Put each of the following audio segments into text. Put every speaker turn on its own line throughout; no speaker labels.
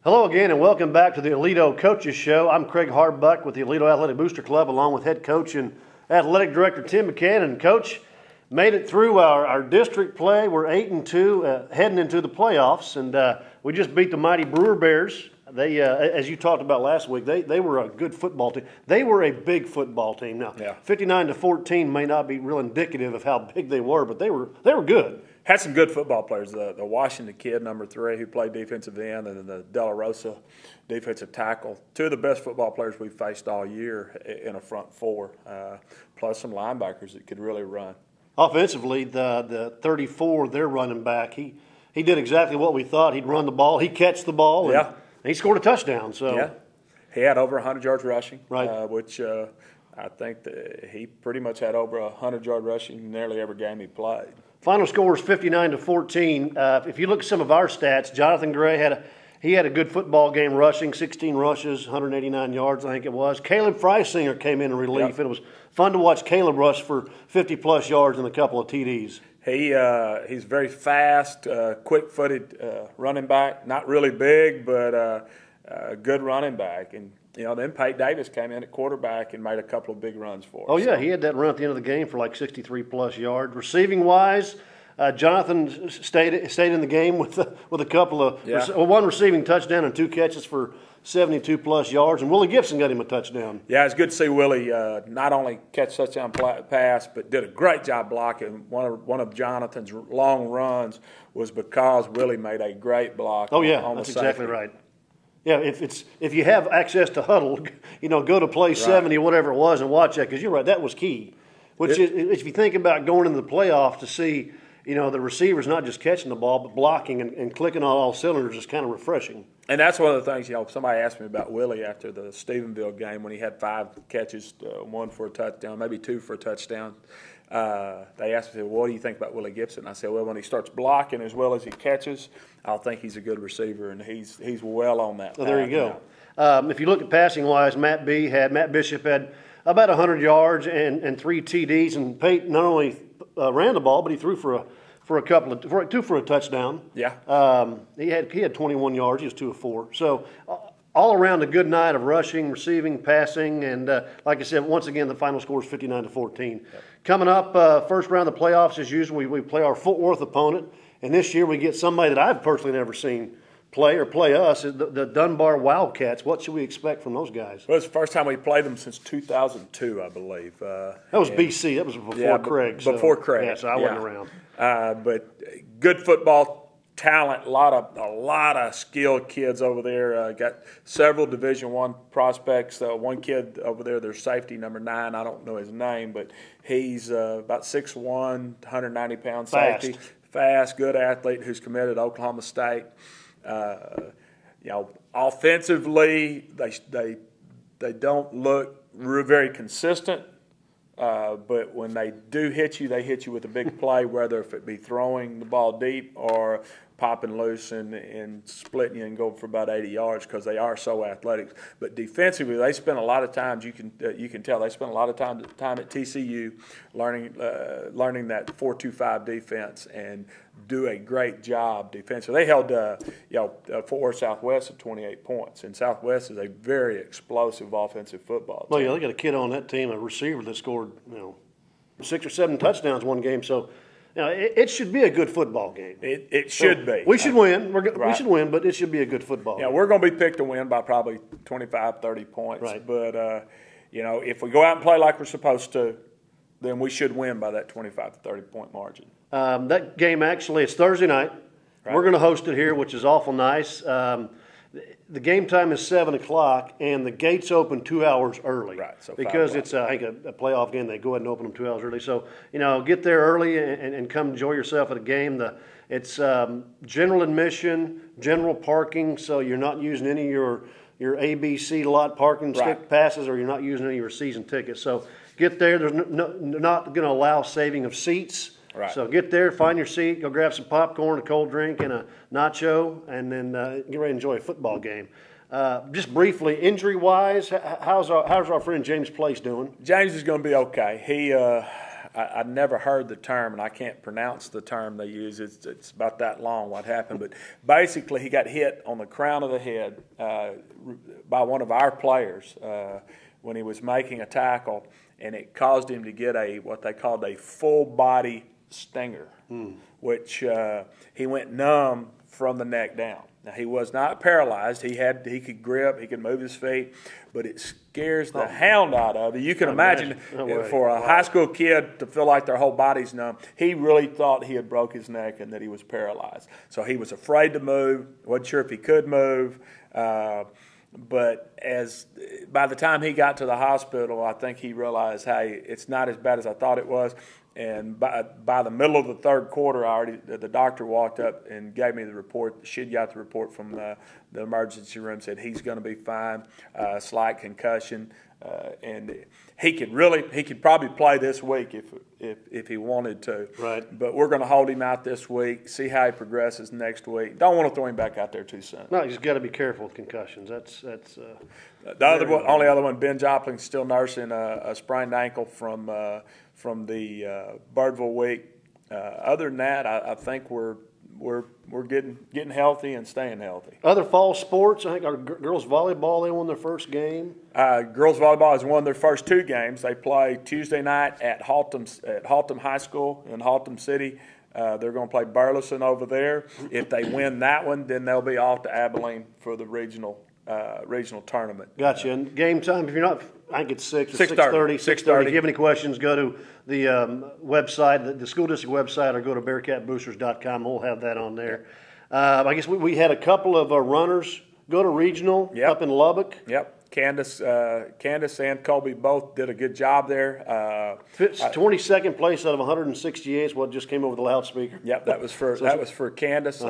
Hello again and welcome back to the Aledo Coaches Show. I'm Craig Harbuck with the Aledo Athletic Booster Club along with head coach and athletic director Tim Buchanan. Coach, made it through our district play. We're 8-2 heading into the playoffs, and we just beat the mighty Brewer Bears. They, as you talked about last week, they were a good football team. They were a big football team. Now, 59-14 may not be real indicative of how big they were, but they were good.
Had some good football players. The Washington kid, number 3, who played defensive end, and then the De La Rosa defensive tackle. Two of the best football players we've faced all year in a front four, plus some linebackers that could really run.
Offensively, the 34, their running back, he did exactly what we thought. He'd run the ball, he'd catch the ball, and he scored a touchdown. So
yeah, he had over 100 yards rushing,
right?
Which I think that he pretty much had over 100-yard rushing nearly every game he played.
Final score is 59-14. If you look at some of our stats, Jonathan Gray had a good football game rushing, 16 rushes, 189 yards, I think it was. Caleb Freisinger came in relief, and it was fun to watch Caleb rush for 50-plus yards and a couple of TDs.
He's very fast, quick-footed running back. Not really big, but a good running back. And then Pate Davis came in at quarterback and made a couple of big runs for us.
Oh yeah, he had that run at the end of the game for like 63-plus yards. Receiving-wise, Jonathan stayed in the game with a couple of one receiving touchdown and 2 catches for 72-plus yards, and Willie Gibson got him a touchdown.
Yeah, it's good to see Willie not only catch touchdown pass, but did a great job blocking. One of Jonathan's long runs was because Willie made a great block.
Oh yeah,
on
that's
the safety.
exactly right. Yeah, if you have access to huddle, go to play 70 or whatever it was and watch that, because you're right, that was key. Which is, if you think about going into the playoffs to see, the receivers not just catching the ball but blocking and clicking on all cylinders is kind of refreshing.
And that's one of the things, somebody asked me about Willie after the Stephenville game when he had 5 catches, 1 for a touchdown, maybe 2 for a touchdown. They asked me, what do you think about Willie Gibson? I said, well, when he starts blocking as well as he catches, I think he's a good receiver, and he's well on that.
Well, there you go. If you look at passing-wise, Matt Bishop had about 100 yards and 3 TDs, and Pate not only ran the ball, but he threw for a touchdown.
Yeah.
He had 21 yards. He was 2 of 4. So all around a good night of rushing, receiving, passing, and like I said, once again, the final score is 59-14. Yep. Coming up, first round of the playoffs, as usual, we play our Fort Worth opponent, and this year we get somebody that I've personally never seen play us, the Dunbar Wildcats. What should we expect from those guys?
Well, it's the first time we played them since 2002, I believe.
That was BC. That was before Craig.
Before Craig.
Yeah, so I wasn't around.
But good football talent, a lot of skilled kids over there. Got several Division I prospects. One kid over there, their safety, number 9. I don't know his name, but he's about 6'1", 190-pound safety. Fast, good athlete who's committed to Oklahoma State. Offensively, they don't look very consistent. But when they do hit you, they hit you with a big play, whether if it be throwing the ball deep or popping loose and splitting you and go for about 80 yards because they are so athletic. But defensively, they spend a lot of time. You can tell they spend a lot of time at TCU learning that 4-2-5 defense and do a great job defensively. They held Fort Worth Southwest at 28 points, and Southwest is a very explosive offensive football team.
Well, yeah, they got a kid on that team, a receiver that scored 6 or 7 touchdowns one game. So, it should be a good football game.
It should be.
We should win. We should win, but it should be a good football game.
Yeah, we're going to be picked to win by probably 25, 30 points.
Right.
But, if we go out and play like we're supposed to, then we should win by that 25 to 30-point margin.
That game actually, it's Thursday night. Right. We're going to host it here, which is awful nice. The game time is 7 o'clock, and the gates open 2 hours early.
Right. So
because it's I think a playoff game, they go ahead and open them 2 hours early. So get there early and come enjoy yourself at a game. It's general admission, general parking, so you're not using any of your ABC lot parking passes, or you're not using any of your season tickets. So get there. They're not going to allow saving of seats.
Right.
So get there, find your seat, go grab some popcorn, a cold drink, and a nacho, and then get ready to enjoy a football game. Just briefly, injury-wise, how's our friend James Place doing?
James is going to be okay. I never heard the term, and I can't pronounce the term they use. It's about that long what happened. But basically, he got hit on the crown of the head by one of our players when he was making a tackle, and it caused him to get what they called a full-body stinger, which he went numb from the neck down. Now, he was not paralyzed. He could grip, he could move his feet, but it scares the hound out of you. You can imagine for a high school kid to feel like their whole body's numb. He really thought he had broke his neck and that he was paralyzed. So he was afraid to move, wasn't sure if he could move. But by the time he got to the hospital, I think he realized, hey, it's not as bad as I thought it was. And by the middle of the third quarter, the doctor walked up and gave me the report. She'd got the report from the emergency room, said he's going to be fine, slight concussion, and he could probably play this week if he wanted to.
Right.
But we're going to hold him out this week, see how he progresses next week. Don't want to throw him back out there too soon.
No, you just got to be careful with concussions. That's
the only other one. Ben Joplin's still nursing a sprained ankle from the Birdville week. Other than that, I think we're getting healthy and staying healthy.
Other fall sports, I think our girls volleyball, they won their first game.
Girls volleyball has won their first 2 games. They play Tuesday night at Haltom High School in Haltom City. They're going to play Burleson over there. If they win that one, then they'll be off to Abilene for the regional tournament.
Gotcha. And game time, if you're not, I think it's 6:30.
6:30.
If you have any questions, go to the website, the school district website, or go to bearcatboosters.com. We'll have that on there. I guess we had a couple of runners go to regional up in Lubbock.
Yep. Candace and Colby both did a good job there.
22nd place out of 168 is what just came over the loudspeaker.
Yep, that was for Candace,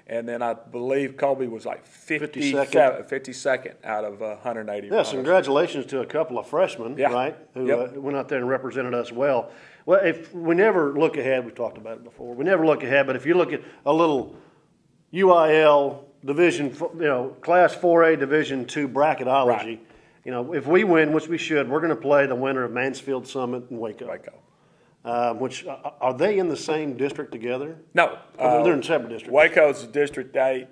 and then I believe Colby was like 52nd out of 180.
Yes, congratulations to a couple of freshmen, right, who went out there and represented us well. Well, if we never look ahead, we've talked about it before. We never look ahead, but if you look at a little UIL Division, Class 4A Division II bracketology. Right. If we win, which we should, we're going to play the winner of Mansfield Summit and Waco. Which are they in the same district together?
No,
they're in separate districts.
Waco's District 8,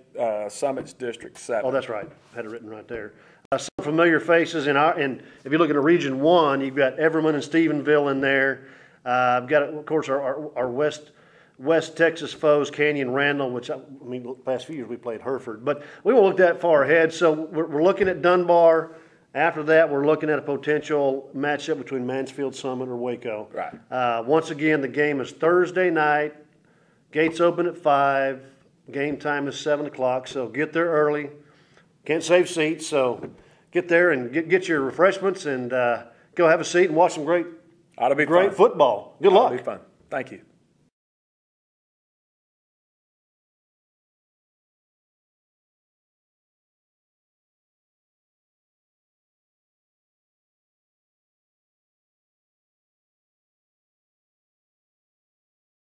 Summit's District 7.
Oh, that's right. I had it written right there. Some familiar faces and if you look at Region 1, you've got Everman and Stephenville in there. I've got, of course, our West Texas foes, Canyon Randall, which the past few years we played Hereford, but we won't look that far ahead. So we're looking at Dunbar. After that, we're looking at a potential matchup between Mansfield Summit or Waco.
Right.
Once again, the game is Thursday night. Gates open at 5. Game time is 7 o'clock. So get there early. Can't save seats, so get there and get your refreshments and go have a seat and watch some great football. Good luck.
It'll be fun. Thank you.